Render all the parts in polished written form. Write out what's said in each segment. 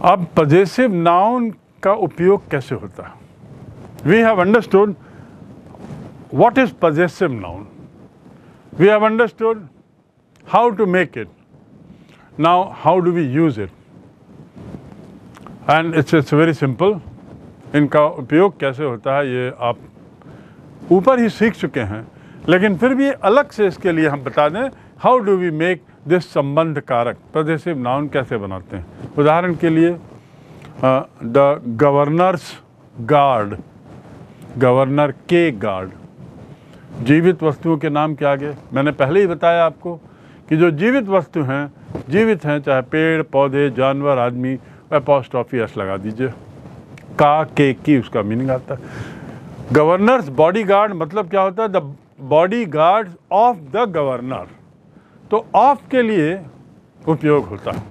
अब possessive noun का उपयोग कैसे होता है? We have understood what is possessive noun, we have understood how to make it, now how do we use it? And it's very simple. इनका उपयोग कैसे होता है ये आप ऊपर ही सीख चुके हैं, लेकिन फिर भी अलग से इसके लिए हम बता दें, how do we make this संबंध कारक, पजेसिव नाउन कैसे बनाते हैं। उदाहरण के लिए द गवर्नर्स गार्ड, गवर्नर के गार्ड। जीवित वस्तुओं के नाम के आगे मैंने पहले ही बताया आपको कि जो जीवित वस्तु हैं, जीवित हैं, चाहे पेड़ पौधे जानवर आदमी, एपोस्ट्रोफी एस लगा दीजिए। का के की उसका मीनिंग आता है। गवर्नर्स बॉडी गार्ड मतलब क्या होता है? The body guard of the governor. तो ऑफ के लिए उपयोग होता है।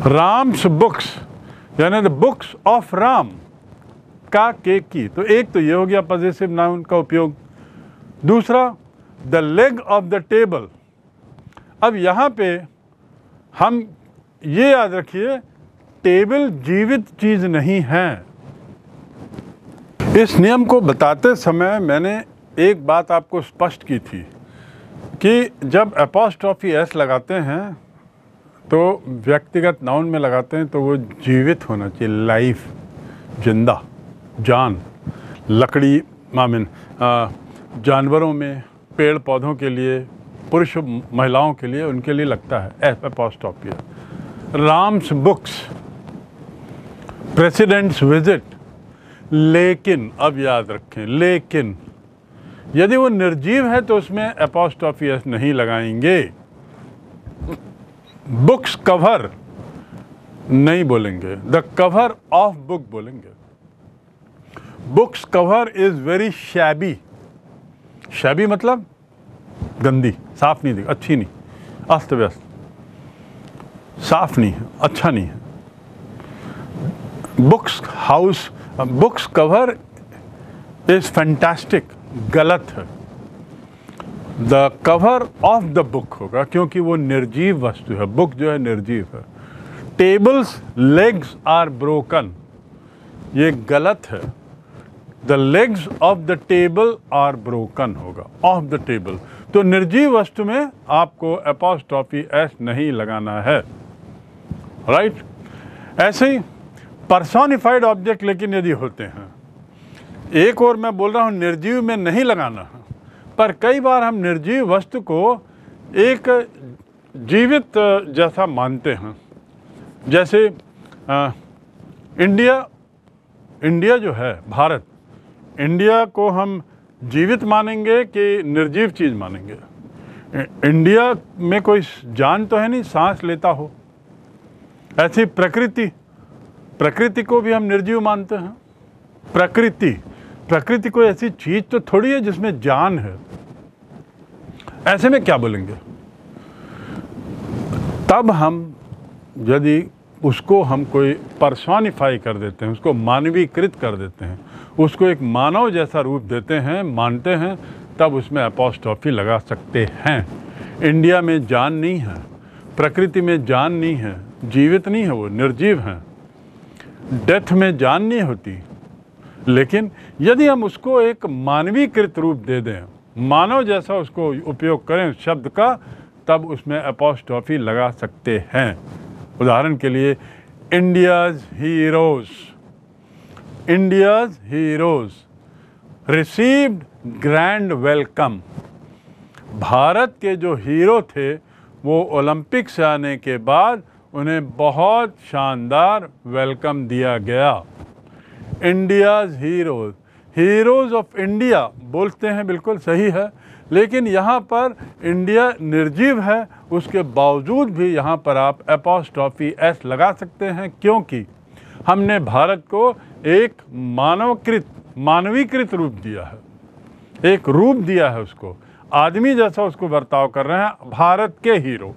राम्स बुक्स यानी द बुक्स ऑफ राम, का के की। तो एक तो ये हो गया पजेसिव नाउन का उपयोग। दूसरा the leg of the table. अब यहाँ पे हम ये याद रखिए, टेबल जीवित चीज नहीं है। इस नियम को बताते समय मैंने एक बात आपको स्पष्ट की थी कि जब एपोस्ट्रोफी एस लगाते हैं तो व्यक्तिगत नाउन में लगाते हैं तो वो जीवित होना चाहिए, लाइफ, जिंदा, जान। लकड़ी मामिन जानवरों में, पेड़ पौधों के लिए, पुरुष महिलाओं के लिए, उनके लिए लगता है apostrophe. Ram's books, president's visit. लेकिन अब याद रखें, लेकिन यदि वो निर्जीव है तो उसमें एपोस्ट्रोफी एस नहीं लगाएंगे। बुक्स कवर नहीं बोलेंगे, द कवर ऑफ बुक बोलेंगे। Books cover is very shabby. Shabby मतलब गंदी, साफ नहीं, अच्छी नहीं, अस्त व्यस्त, साफ नहीं है, अच्छा नहीं है। Books house, books cover is fantastic, गलत है। The cover of the book होगा क्योंकि वो निर्जीव वस्तु है, बुक जो है निर्जीव है। टेबल्स लेग्स आर ब्रोकन, ये गलत है। The legs of the table are broken होगा, ऑफ द टेबल। तो निर्जीव वस्तु में आपको एपोस्ट्रोफी एस नहीं लगाना है, राइट? ऐसे ही पर्सोनिफाइड ऑब्जेक्ट लेकिन यदि होते हैं, एक और मैं बोल रहा हूँ निर्जीव में नहीं लगाना है, पर कई बार हम निर्जीव वस्तु को एक जीवित जैसा मानते हैं। जैसे इंडिया जो है, भारत, इंडिया को हम जीवित मानेंगे कि निर्जीव चीज़ मानेंगे? इंडिया में कोई जान तो है नहीं, सांस लेता हो। ऐसी प्रकृति को भी हम निर्जीव मानते हैं। प्रकृति कोई ऐसी चीज तो थोड़ी है जिसमें जान है। ऐसे में क्या बोलेंगे? तब हम यदि उसको हम कोई पर्सोनिफाई कर देते हैं, उसको मानवीकृत कर देते हैं, उसको एक मानव जैसा रूप देते हैं, मानते हैं, तब उसमें एपोस्ट्रोफी लगा सकते हैं। इंडिया में जान नहीं है, प्रकृति में जान नहीं है, जीवित नहीं है, वो निर्जीव हैं। डेथ में जान नहीं होती, लेकिन यदि हम उसको एक मानवीकृत रूप दे दें, मानव जैसा उसको उपयोग करें शब्द का, तब उसमें एपोस्ट्रोफी लगा सकते हैं। उदाहरण के लिए India's heroes received grand welcome. Bharat के जो हीरो थे वो ओलंपिक से आने के बाद उन्हें बहुत शानदार वेलकम दिया गया। इंडियाज हीरोज ऑफ इंडिया बोलते हैं, बिल्कुल सही है, लेकिन यहाँ पर इंडिया निर्जीव है, उसके बावजूद भी यहाँ पर आप एपोस्ट्रोफी एस लगा सकते हैं, क्योंकि हमने भारत को एक मानवीकृत रूप दिया है, एक रूप दिया है उसको, आदमी जैसा उसको बर्ताव कर रहे हैं भारत के हीरो,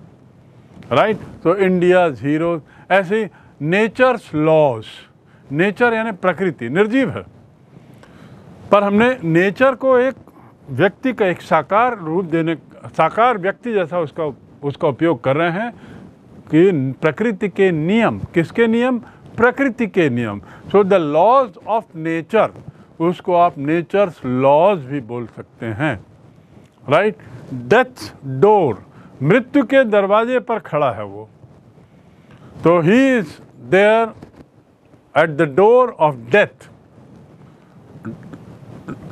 राइट? तो इंडियाज हीरोज। ऐसे नेचर्स लॉज, नेचर यानी प्रकृति निर्जीव है, पर हमने नेचर को एक व्यक्ति का एक साकार रूप देने, साकार व्यक्ति जैसा उसका उपयोग कर रहे हैं, कि प्रकृति के नियम, किसके नियम? प्रकृति के नियम। So the laws of nature, उसको आप नेचर्स लॉज भी बोल सकते हैं, राइट। डेथ्स डोर, मृत्यु के दरवाजे पर खड़ा है वो, तो he is there at the door of death,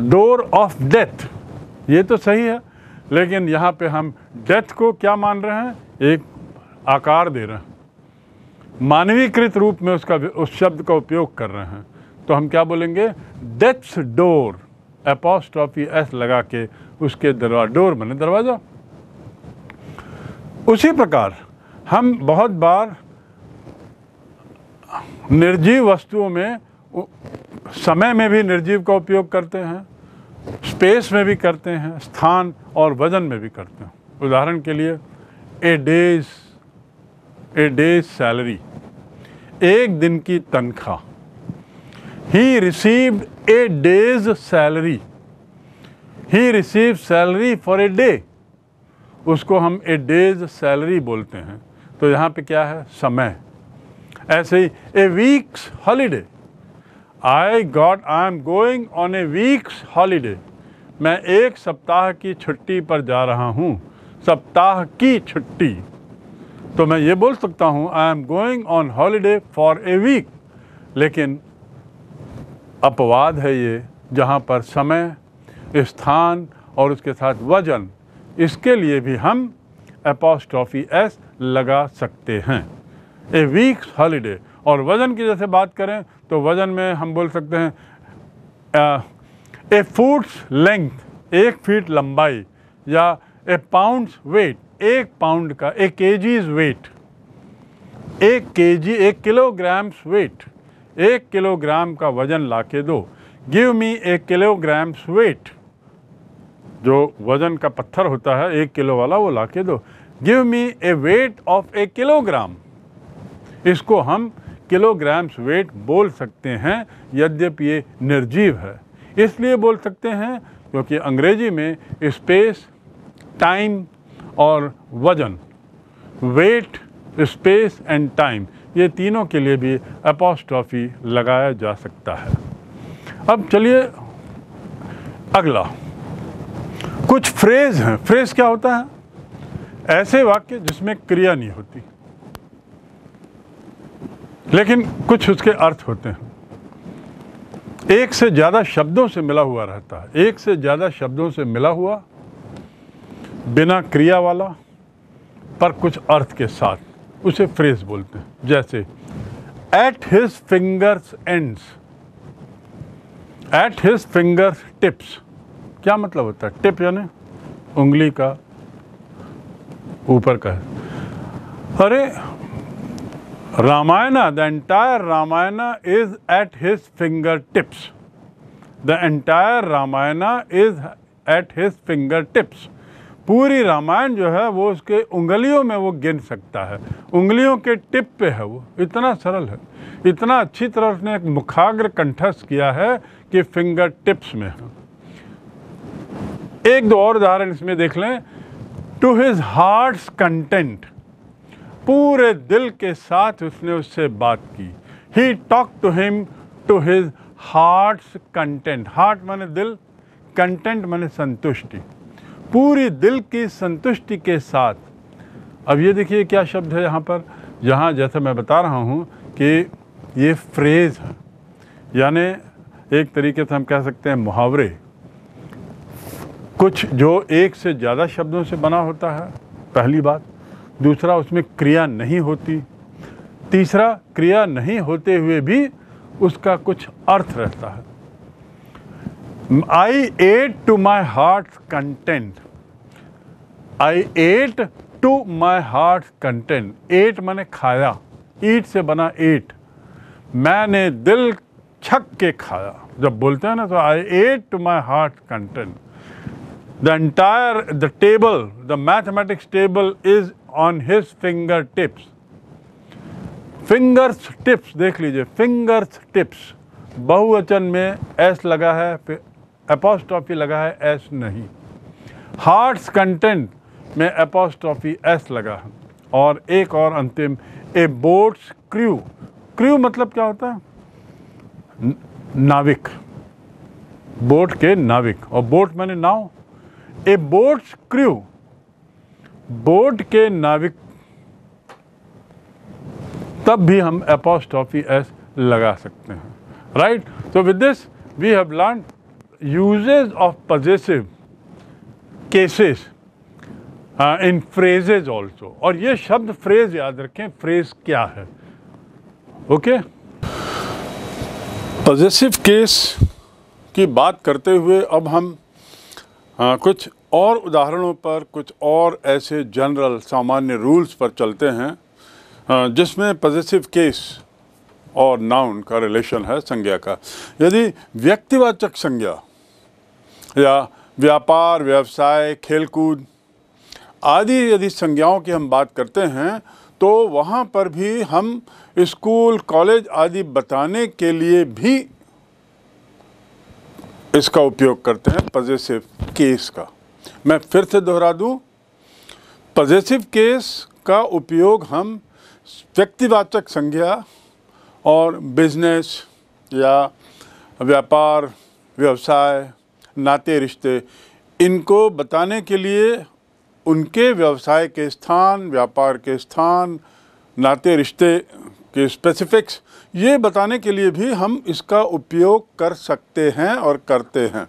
door of death, ये तो सही है। लेकिन यहाँ पे हम डेथ को क्या मान रहे हैं? एक आकार दे रहे हैं, मानवीकृत रूप में उसका, उस शब्द का उपयोग कर रहे हैं। तो हम क्या बोलेंगे? डेथ्स डोर, एपॉस्ट्रॉफी एस लगा के उसके दरवाजा, डोर माने दरवाजा। उसी प्रकार हम बहुत बार निर्जीव वस्तुओं में, समय में भी निर्जीव का उपयोग करते हैं, स्पेस में भी करते हैं, स्थान और वजन में भी करते हैं। उदाहरण के लिए ए डेज सैलरी, एक दिन की तनख्वाह। He received A days salary, he receive salary for a day, उसको हम ए डेज सैलरी बोलते हैं। तो यहाँ पे क्या है? समय। ऐसे ही a week's holiday, I am going on a week's holiday, मैं एक सप्ताह की छुट्टी पर जा रहा हूँ, सप्ताह की छुट्टी। तो मैं ये बोल सकता हूँ I am going on holiday for a week. लेकिन अपवाद है ये, जहाँ पर समय, स्थान और उसके साथ वजन, इसके लिए भी हम एपॉस्ट्रॉफी एस लगा सकते हैं। ए वीक्स हॉलीडे। और वजन की जैसे बात करें तो वजन में हम बोल सकते हैं ए फुट्स लेंथ, 1 फीट लंबाई, या ए पाउंड्स वेट, 1 पाउंड का, a KG's weight, 1 KG, 1 kilogram's weight, 1 kilogram का वजन लाके दो। Give me a kilogram's weight, जो वजन का पत्थर होता है 1 किलो वाला, वो लाके दो। Give me A weight of A kilogram, इसको हम किलोग्राम्स वेट बोल सकते हैं, यद्यपि ये निर्जीव है। इसलिए बोल सकते हैं क्योंकि अंग्रेजी में स्पेस, टाइम और वजन, वेट, स्पेस एंड टाइम, ये तीनों के लिए भी एपॉस्ट्रॉफी लगाया जा सकता है। अब चलिए अगला, कुछ फ्रेज हैं। फ्रेज क्या होता है? ऐसे वाक्य जिसमें क्रिया नहीं होती लेकिन कुछ उसके अर्थ होते हैं, एक से ज़्यादा शब्दों से मिला हुआ रहता है, एक से ज़्यादा शब्दों से मिला हुआ, बिना क्रिया वाला, पर कुछ अर्थ के साथ, उसे फ्रेज बोलते हैं। जैसे at his fingers ends, at his fingers tips, क्या मतलब होता है? टिप यानी उंगली का ऊपर का है। अरे Ramayana, the entire Ramayana is at his fingertips. The entire Ramayana is at his fingertips. पूरी रामायण जो है वो उसके उंगलियों में वो गिन सकता है, उंगलियों के टिप पे है वो। इतना सरल है, इतना अच्छी तरह उसने एक मुखाग्र कंठस्थ किया है कि फिंगर टिप्स में है। एक दो और उदाहरण इसमें देख लें। टू हिज हार्ट्स कंटेंट, पूरे दिल के साथ उसने उससे बात की। He talk to him to his heart's content, heart माने दिल, कंटेंट माने संतुष्टि, पूरी दिल की संतुष्टि के साथ। अब ये देखिए क्या शब्द है यहाँ पर, यहाँ जैसे मैं बता रहा हूँ कि ये फ्रेज है, यानी एक तरीके से हम कह सकते हैं मुहावरे, कुछ जो एक से ज़्यादा शब्दों से बना होता है, पहली बात। दूसरा, उसमें क्रिया नहीं होती। तीसरा, क्रिया नहीं होते हुए भी उसका कुछ अर्थ रहता है। I ate to my heart content, I ate to my heart content. Ate माने खाया, ईट से बना एट, मैंने दिल छक के खाया। जब बोलते हैं ना तो I ate to my heart content. The entire, the table, the mathematics table is on his fingertips. Fingers tips देख लीजिए, fingers tips, बहुवचन में एस लगा है, एपॉस्ट्रॉफी लगा है, एस नहीं। हार्ट्स कंटेंट में एपॉस्ट्रॉफी एस लगा है। और एक और अंतिम, ए बोट्स क्रू। क्रू मतलब क्या होता है? नाविक, बोट के नाविक, और बोट माने नाव। ए बोट्स क्रू, बोट के नाविक, तब भी हम एपोस्ट्रोफी एस लगा सकते हैं, right. So with this we have learned uses of possessive cases in phrases also। और ये शब्द फ्रेज याद रखें, फ्रेज क्या है, ओके। पॉजेसिव केस की बात करते हुए अब हम कुछ और उदाहरणों पर, कुछ और ऐसे जनरल सामान्य रूल्स पर चलते हैं जिसमें पॉजेसिव केस और नाउन का रिलेशन है संज्ञा का। यदि व्यक्तिवाचक संज्ञा या व्यापार, व्यवसाय, खेलकूद आदि यदि संज्ञाओं की हम बात करते हैं तो वहाँ पर भी हम स्कूल, कॉलेज आदि बताने के लिए भी इसका उपयोग करते हैं पॉजेसिव केस का। मैं फिर से दोहरा दूं, पॉजेसिव केस का उपयोग हम व्यक्तिवाचक संज्ञा और बिजनेस या व्यापार, व्यवसाय, नाते रिश्ते, इनको बताने के लिए उनके व्यवसाय के स्थान, व्यापार के स्थान, नाते रिश्ते के स्पेसिफिक्स, ये बताने के लिए भी हम इसका उपयोग कर सकते हैं और करते हैं।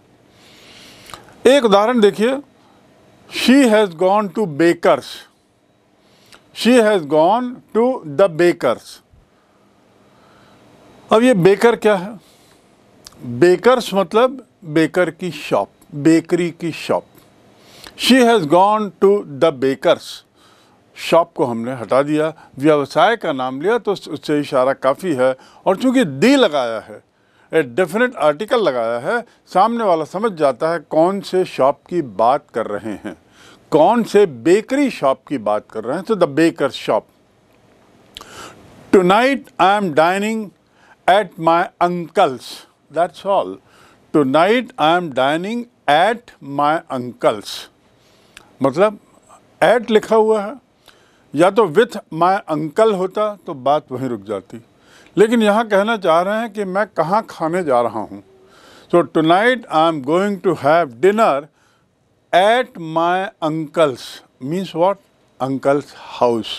एक उदाहरण देखिए, she has gone to baker's, she has gone to the baker's. अब ये बेकर क्या है? बेकर्स मतलब बेकर की शॉप, बेकरी की shop. She has gone to the baker's, shop को हमने हटा दिया, व्यवसाय का नाम लिया तो उससे इशारा काफ़ी है। और चूंकि दी लगाया है, ए डेफिनेट आर्टिकल लगाया है, सामने वाला समझ जाता है कौन से शॉप की बात कर रहे हैं, कौन से बेकरी शॉप की बात कर रहे हैं। तो the baker shop. Tonight I am dining at my uncle's, that's all. Tonight I am dining at my uncle's, मतलब at लिखा हुआ है, या तो with my uncle होता तो बात वहीं रुक जाती, लेकिन यहाँ कहना चाह रहे हैं कि मैं कहाँ खाने जा रहा हूँ। So tonight I am going to have dinner at my uncle's means what? Uncle's house,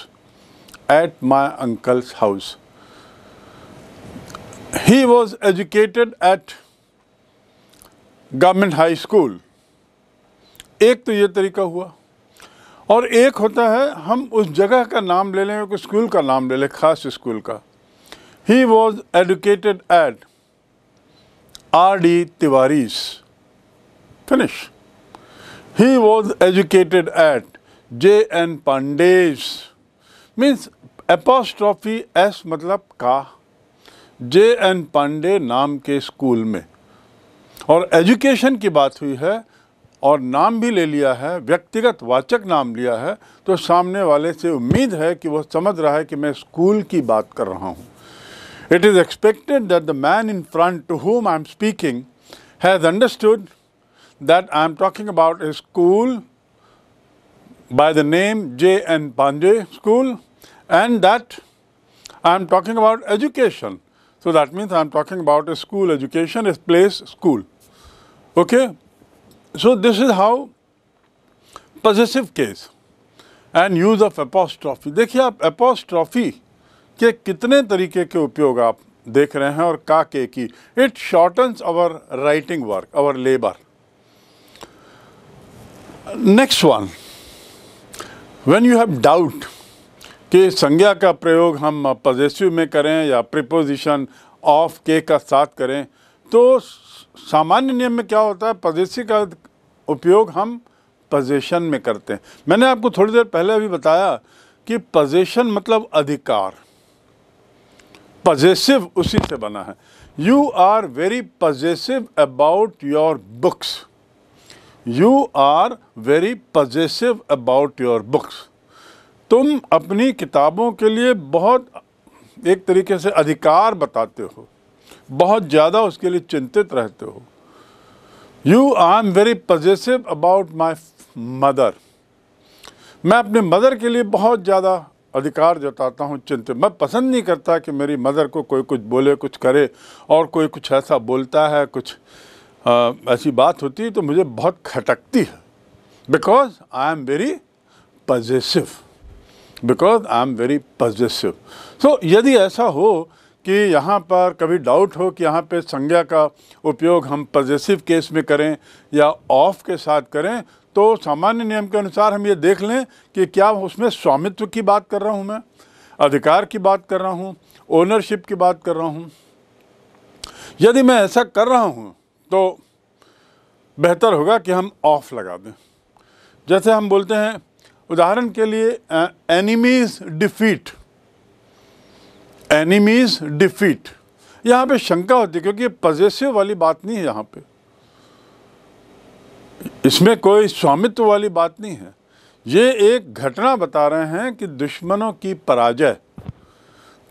at my uncle's house. He was educated at government high school। एक तो ये तरीका हुआ, और एक होता है हम उस जगह का नाम ले लें, कोई स्कूल का नाम ले लें, खास स्कूल का। He was educated at R.D. Tiwari's, finish। He was educated at J.N. Pandey's, means apostrophe S मतलब का, J.N. पांडे नाम के स्कूल में। और एजुकेशन की बात हुई है और नाम भी ले लिया है, व्यक्तिगत वाचक नाम लिया है, तो सामने वाले से उम्मीद है कि वह समझ रहा है कि मैं स्कूल की बात कर रहा हूँ। It is expected that the man in front to whom I am speaking has understood that I am talking about a school by the name J.N. Pandey School and that I am talking about education. So that means I am talking about a school education, a place school. Okay? So this is how possessive case and use of apostrophe। देखिए आप apostrophe के कितने तरीके के उपयोग आप देख रहे हैं, और का के की। It shortens our writing work, our labor। Next one, when you have doubt कि संज्ञा का प्रयोग हम पॉजेसिव में करें या प्रीपोजिशन ऑफ के का साथ करें, तो सामान्य नियम में क्या होता है, पॉजेसिव का उपयोग हम पोजेशन में करते हैं। मैंने आपको थोड़ी देर पहले अभी बताया कि पोजेशन मतलब अधिकार, पॉजेसिव उसी से बना है। You are very possessive about your books, you are very possessive about your books. तुम अपनी किताबों के लिए बहुत एक तरीके से अधिकार बताते हो, बहुत ज़्यादा उसके लिए चिंतित रहते हो। You I am very possessive about my mother. मैं अपने मदर के लिए बहुत ज़्यादा अधिकार जताता हूँ, चिंतित। मैं पसंद नहीं करता कि मेरी मदर को कोई कुछ बोले, कुछ करे, और कोई कुछ ऐसा बोलता है, कुछ ऐसी बात होती है तो मुझे बहुत खटकती है, because I am very possessive, so यदि ऐसा हो कि यहाँ पर कभी डाउट हो कि यहाँ पे संज्ञा का उपयोग हम पजेसिव केस में करें या ऑफ के साथ करें, तो सामान्य नियम के अनुसार हम ये देख लें कि क्या उसमें स्वामित्व की बात कर रहा हूँ, मैं अधिकार की बात कर रहा हूँ, ओनरशिप की बात कर रहा हूँ। यदि मैं ऐसा कर रहा हूँ तो बेहतर होगा कि हम ऑफ लगा दें। जैसे हम बोलते हैं, उदाहरण के लिए एनिमीज डिफीट, यहाँ पे शंका होती है क्योंकि पजेसिव वाली बात नहीं है, यहाँ पे इसमें कोई स्वामित्व वाली बात नहीं है। ये एक घटना बता रहे हैं कि दुश्मनों की पराजय।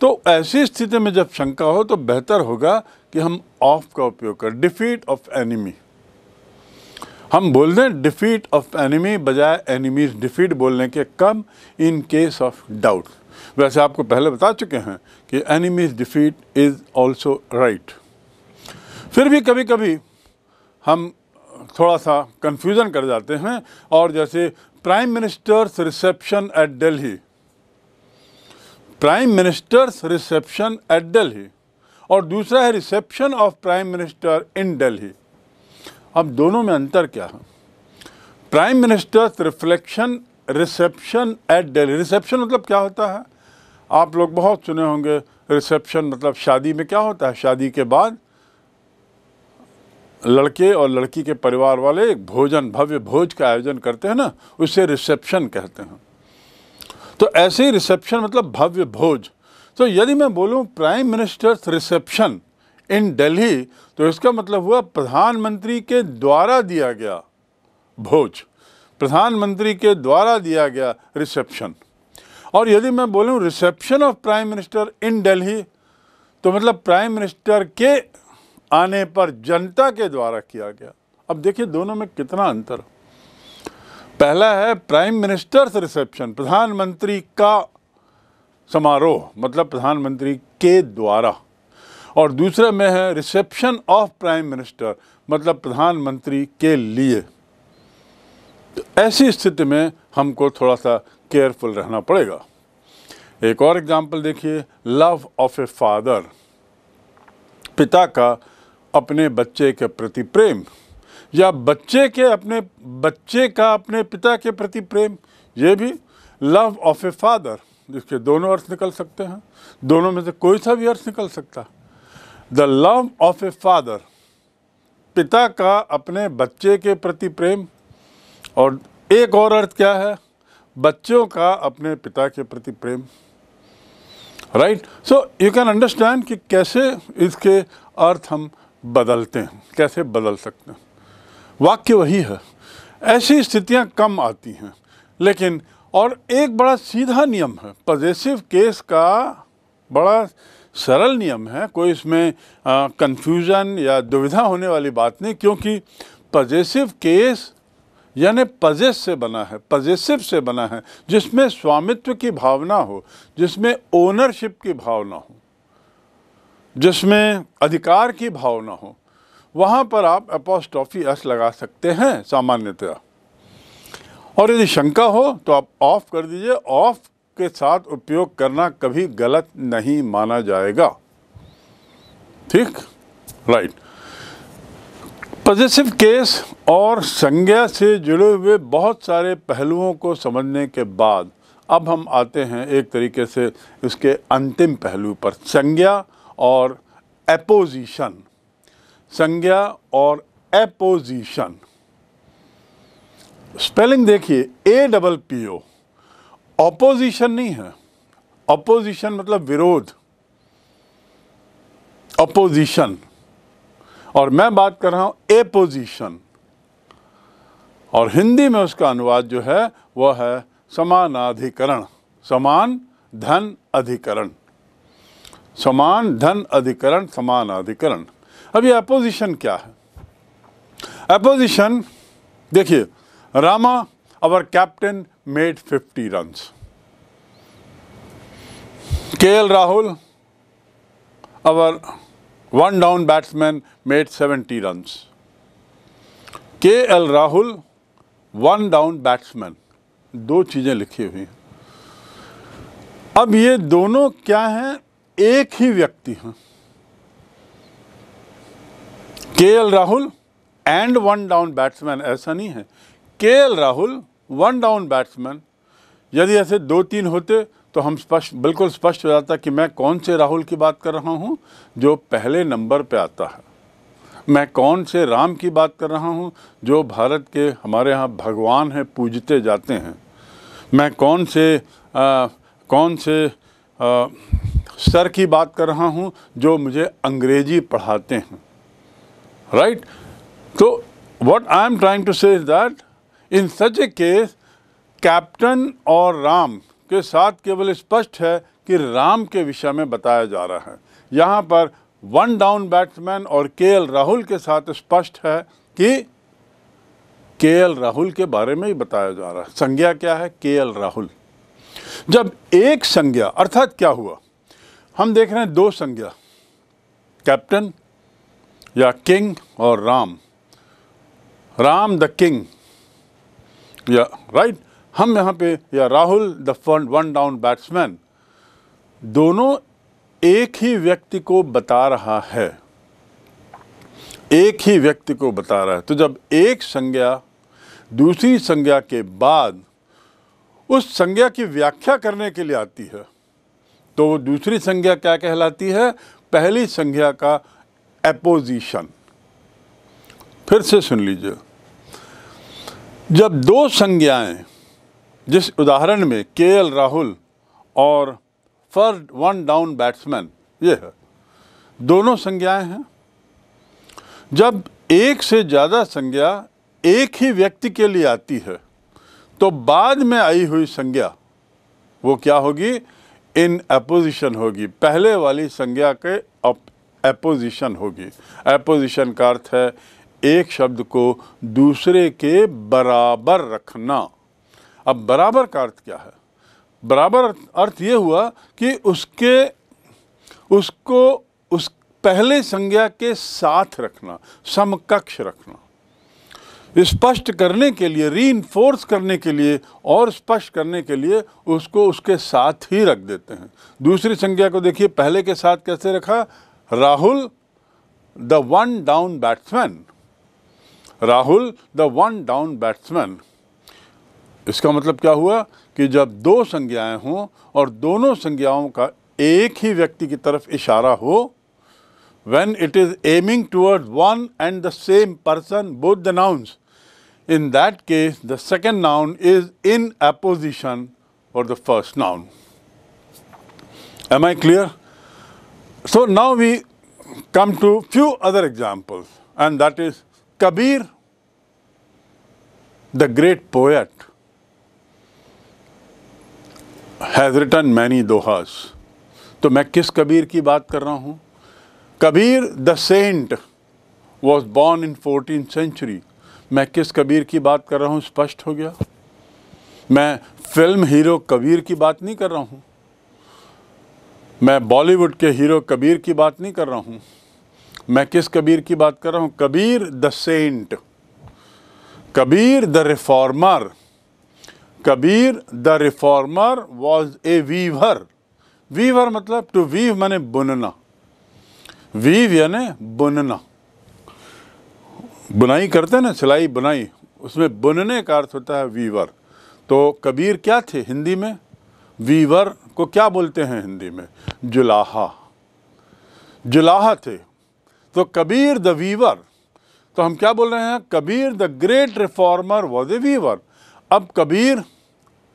तो ऐसी स्थिति में जब शंका हो तो बेहतर होगा कि हम ऑफ का उपयोग करें, डिफीट ऑफ एनिमी। हम बोल दें डिफीट ऑफ एनिमी बजाय एनिमीज डिफीट बोलने के, कम इन केस ऑफ डाउट। वैसे आपको पहले बता चुके हैं कि enemies defeat is also right. फिर भी कभी कभी हम थोड़ा सा कंफ्यूजन कर जाते हैं, और जैसे prime minister's reception at Delhi, prime minister's reception at Delhi, और दूसरा है reception of prime minister in Delhi. अब दोनों में अंतर क्या है? Prime minister's reception at Delhi, reception मतलब क्या होता है? आप लोग बहुत सुने होंगे, रिसेप्शन मतलब शादी में क्या होता है, शादी के बाद लड़के और लड़की के परिवार वाले एक भोजन, भव्य भोज का आयोजन करते हैं ना, उसे रिसेप्शन कहते हैं। तो ऐसे ही रिसेप्शन मतलब भव्य भोज। तो यदि मैं बोलूं प्राइम मिनिस्टर्स रिसेप्शन इन दिल्ली, तो इसका मतलब हुआ प्रधानमंत्री के द्वारा दिया गया भोज, प्रधानमंत्री के द्वारा दिया गया रिसेप्शन। और यदि मैं बोलूं reception of prime minister in Delhi, तो मतलब प्राइम मिनिस्टर के आने पर जनता के द्वारा किया गया। अब देखिए दोनों में कितना अंतर। पहला है प्राइम मिनिस्टर्स रिसेप्शन, प्रधानमंत्री का समारोह, मतलब प्रधानमंत्री के द्वारा, और दूसरे में है रिसेप्शन ऑफ प्राइम मिनिस्टर, मतलब प्रधानमंत्री के लिए। तो ऐसी स्थिति में हमको थोड़ा सा केयरफुल रहना पड़ेगा। एक और एग्जाम्पल देखिए, लव ऑफ ए फादर, पिता का अपने बच्चे के प्रति प्रेम, या बच्चे का अपने पिता के प्रति प्रेम, ये भी लव ऑफ ए फादर। जिसके दोनों अर्थ निकल सकते हैं, दोनों में से कोई सा भी अर्थ निकल सकता है। The love of a father, पिता का अपने बच्चे के प्रति प्रेम, और एक और अर्थ क्या है, बच्चों का अपने पिता के प्रति प्रेम। Right, so you can understand कि कैसे इसके अर्थ हम बदलते हैं, कैसे बदल सकते हैं। वाक्य वही है, ऐसी स्थितियां कम आती हैं। लेकिन और एक बड़ा सीधा नियम है, पजेसिव केस का बड़ा सरल नियम है, कोई इसमें कंफ्यूजन या दुविधा होने वाली बात नहीं, क्योंकि पजेसिव केस यानी पजेस से बना है, पजेसिव से बना है, जिसमें स्वामित्व की भावना हो, जिसमें ओनरशिप की भावना हो, जिसमें अधिकार की भावना हो, वहाँ पर आप एपोस्ट्रोफी एस लगा सकते हैं सामान्यतया। और यदि शंका हो तो आप ऑफ कर दीजिए। ऑफ के साथ उपयोग करना कभी गलत नहीं माना जाएगा। ठीक, राइट। पजेसिव केस और संज्ञा से जुड़े हुए बहुत सारे पहलुओं को समझने के बाद अब हम आते हैं एक तरीके से इसके अंतिम पहलू पर, संज्ञा और एपोजिशन। संज्ञा और एपोजिशन, स्पेलिंग देखिए, APPO, ऑपोजिशन नहीं है। ऑपोजिशन मतलब विरोध, ऑपोजिशन, और मैं बात कर रहा हूं एपोजिशन, और हिंदी में उसका अनुवाद जो है वह है समानाधिकरण, समान धन अधिकरण, समान धन अधिकरण, समानाधिकरण। अब ये अपोजिशन क्या है? अपोजिशन देखिए, Rama our captain made 50 runs. KL Rahul, our one down batsman, made 70 runs. KL Rahul, one down batsman. दो चीज़ें लिखी हुई हैं। अब ये दोनों क्या हैं? एक ही व्यक्ति हैं। KL Rahul and one down batsman, ऐसा नहीं है। KL Rahul one down batsman, यदि ऐसे दो तीन होते तो हम बिल्कुल स्पष्ट हो जाता कि मैं कौन से राहुल की बात कर रहा हूँ जो पहले नंबर पे आता है, मैं कौन से राम की बात कर रहा हूँ जो भारत के हमारे यहाँ भगवान हैं, पूजते जाते हैं, मैं कौन से सर की बात कर रहा हूँ जो मुझे अंग्रेजी पढ़ाते हैं, राइट? तो what I am trying to say is that in such a case captain और राम के साथ केवल स्पष्ट है कि राम के विषय में बताया जा रहा है। यहाँ पर वन डाउन बैट्समैन और KL राहुल के साथ स्पष्ट है कि KL राहुल के बारे में ही बताया जा रहा है। संज्ञा क्या है? KL राहुल। जब एक संज्ञा, अर्थात क्या हुआ, हम देख रहे हैं दो संज्ञा, कैप्टन या किंग और राम, राम द किंग, या राइट, हम यहाँ पे या Rahul the one down batsman, दोनों एक ही व्यक्ति को बता रहा है, एक ही व्यक्ति को बता रहा है। तो जब एक संज्ञा दूसरी संज्ञा के बाद उस संज्ञा की व्याख्या करने के लिए आती है तो वो दूसरी संज्ञा क्या कहलाती है? पहली संज्ञा का एपोजिशन। फिर से सुन लीजिए, जब दो संज्ञाएं, जिस उदाहरण में KL राहुल और फर्स्ट वन डाउन बैट्समैन, ये है, दोनों संज्ञाएं हैं। जब एक से ज़्यादा संज्ञा एक ही व्यक्ति के लिए आती है तो बाद में आई हुई संज्ञा वो क्या होगी? इन एपोजिशन होगी, पहले वाली संज्ञा के एपोजिशन होगी। एपोजिशन का अर्थ है एक शब्द को दूसरे के बराबर रखना। अब बराबर का अर्थ क्या है? बराबर अर्थ ये हुआ कि उसको उस पहले संज्ञा के साथ रखना, समकक्ष रखना, स्पष्ट करने के लिए, रीइंफोर्स करने के लिए और स्पष्ट करने के लिए उसको उसके साथ ही रख देते हैं। दूसरी संज्ञा को देखिए, पहले के साथ कैसे रखा? Rahul the one down batsman, Rahul the one down batsman. इसका मतलब क्या हुआ कि जब दो संज्ञाएं हों और दोनों संज्ञाओं का एक ही व्यक्ति की तरफ इशारा हो, when it is aiming towards one and the same person, both the nouns, in that case the second noun is in apposition for the first noun. Am I clear? So now we come to few other examples, and that is Kabir, the great poet, has written many dohas. तो मैं किस कबीर की बात कर रहा हूँ? Kabir the saint was born in 14th century। मैं किस कबीर की बात कर रहा हूँ? स्पष्ट हो गया। मैं फिल्म हीरो कबीर की बात नहीं कर रहा हूँ, मैं बॉलीवुड के हीरो कबीर की बात नहीं कर रहा हूँ। मैं किस कबीर की बात कर रहा हूँ? Kabir the saint, Kabir the reformer. Kabir the reformer was a weaver. Weaver मतलब टू वीव माने बुनना, वीव यानी बुनना। बुनाई करते हैं ना, सिलाई बुनाई, उसमें बुनने का अर्थ होता है वीवर। तो कबीर क्या थे हिंदी में? वीवर को क्या बोलते हैं हिंदी में? जुलाहा। जुलाहा थे। तो कबीर द वीवर, तो हम क्या बोल रहे हैं? Kabir the great reformer was a weaver. अब कबीर,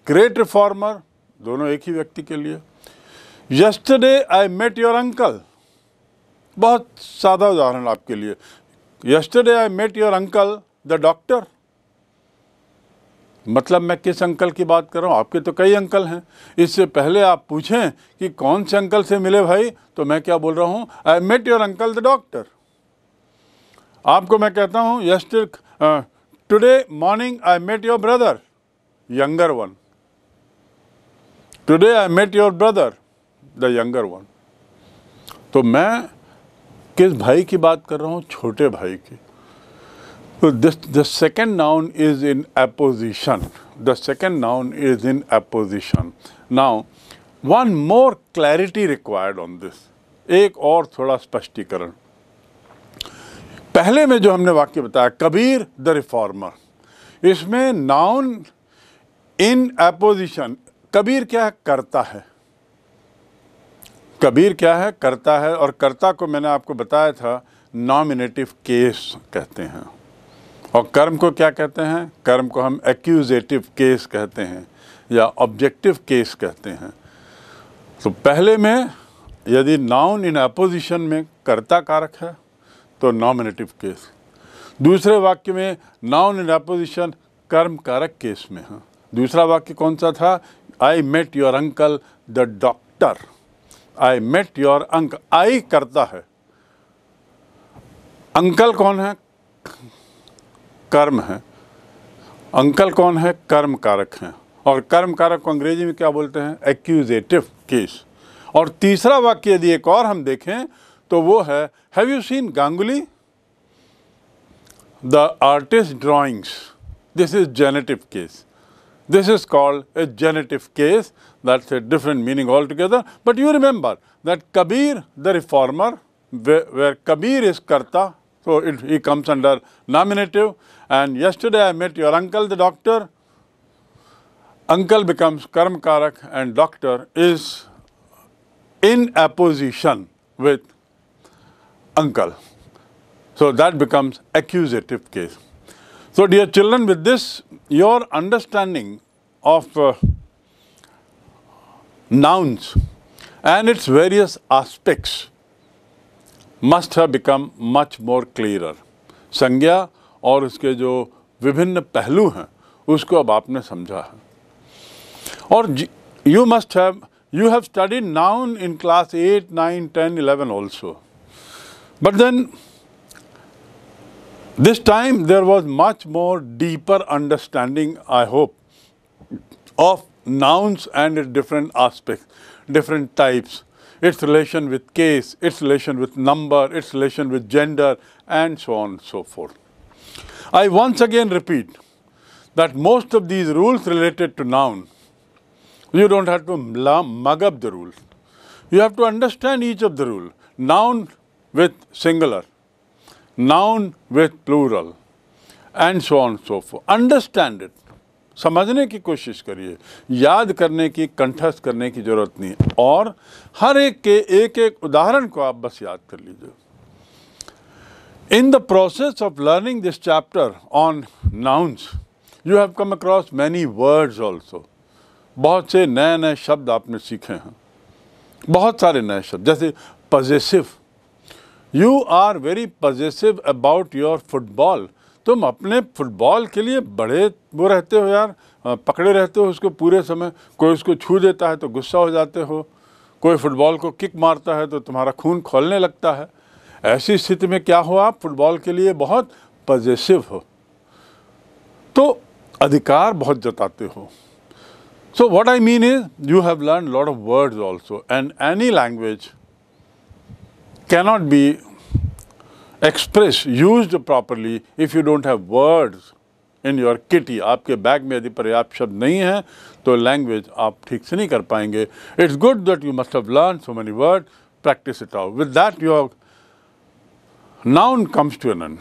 ग्रेट रिफॉर्मर, दोनों एक ही व्यक्ति के लिए। Yesterday I met your uncle, बहुत सादा उदाहरण आपके लिए। Yesterday I met your uncle the doctor, मतलब मैं किस अंकल की बात कर रहा हूँ? आपके तो कई अंकल हैं। इससे पहले आप पूछें कि कौन से अंकल से मिले भाई, तो मैं क्या बोल रहा हूँ? I met your uncle the doctor. आपको मैं कहता हूँ today morning I met your brother, younger one. Today I met your brother, the younger one. तो मैं किस भाई की बात कर रहा हूँ? छोटे भाई की. So the second noun is in apposition. The second noun is in apposition. Now, one more clarity required on this. एक और थोड़ा स्पष्टीकरण. पहले में जो हमने वाक्य बताया, कबीर द रिफॉर्मर, इसमें नाउन इन एपोजिशन. कबीर क्या है? करता है. कबीर क्या है? करता है. और कर्ता को मैंने आपको बताया था नॉमिनेटिव केस कहते हैं. और कर्म को क्या कहते हैं? कर्म को हम एक्यूजेटिव केस कहते हैं या ऑब्जेक्टिव केस कहते हैं. तो पहले में यदि नाउन इन अपोजिशन में कर्ता कारक है तो नॉमिनेटिव केस. दूसरे वाक्य में नाउन इन अपोजिशन कर्म कारक केस में है. दूसरा वाक्य कौन सा था? I met your uncle the doctor. I met your uncle. I करता है. अंकल कौन है? कर्म है. अंकल कौन है? कर्म कारक हैं. और कर्म कारक को अंग्रेजी में क्या बोलते हैं? Accusative case. और तीसरा वाक्य यदि एक और हम देखें तो वो है have you seen Ganguly the artist drawings. This is generative case. This is called a genitive case. That's a different meaning altogether. But you remember that Kabir, the reformer, where Kabir is karta, so he comes under nominative. And yesterday I met your uncle, the doctor. Uncle becomes karm karak and doctor is in apposition with uncle. So that becomes accusative case. So dear children, with this, your understanding of nouns and its various aspects must have become much more clearer. संज्ञा और उसके जो विभिन्न पहलू हैं उसको अब आपने समझा है. और you have studied noun in class 8, 9, 10, 11 also. But then this time there was much more deeper understanding, I hope, of nouns and its different aspects, different types, its relation with case, its relation with number, its relation with gender, and so on and so forth. I once again repeat that most of these rules related to noun, you don't have to mug up the rules. You have to understand each of the rules. Noun with singular, noun with plural, and so on and so forth. Understand it. समझने की कोशिश करिए. याद करने की, कंठस्थ करने की जरूरत नहीं. और हर एक के एक एक उदाहरण को आप बस याद कर लीजिए. In the process of learning this chapter on nouns, you have come across many words also. बहुत से नए नए शब्द आपने सीखे हैं. बहुत सारे नए शब्द, जैसे possessive. You are very possessive about your football. तुम अपने फुटबॉल के लिए बड़े वो रहते हो यार, पकड़े रहते हो उसको पूरे समय. कोई उसको छू देता है तो गुस्सा हो जाते हो. कोई फुटबॉल को किक मारता है तो तुम्हारा खून खौलने लगता है. ऐसी स्थिति में क्या हो? आप फुटबॉल के लिए बहुत पॉजेसिव हो, तो अधिकार बहुत जताते हो. So what I mean is, you have learned a lot of words also, and any language cannot be expressed, used properly if you don't have words in your kitty. आपके बैग में यदि पर्याप्त शब्द नहीं है तो लैंग्वेज आप ठीक से नहीं कर पाएंगे. It's good that you must have learned so many words. Practice it out. With that, your noun comes to an end.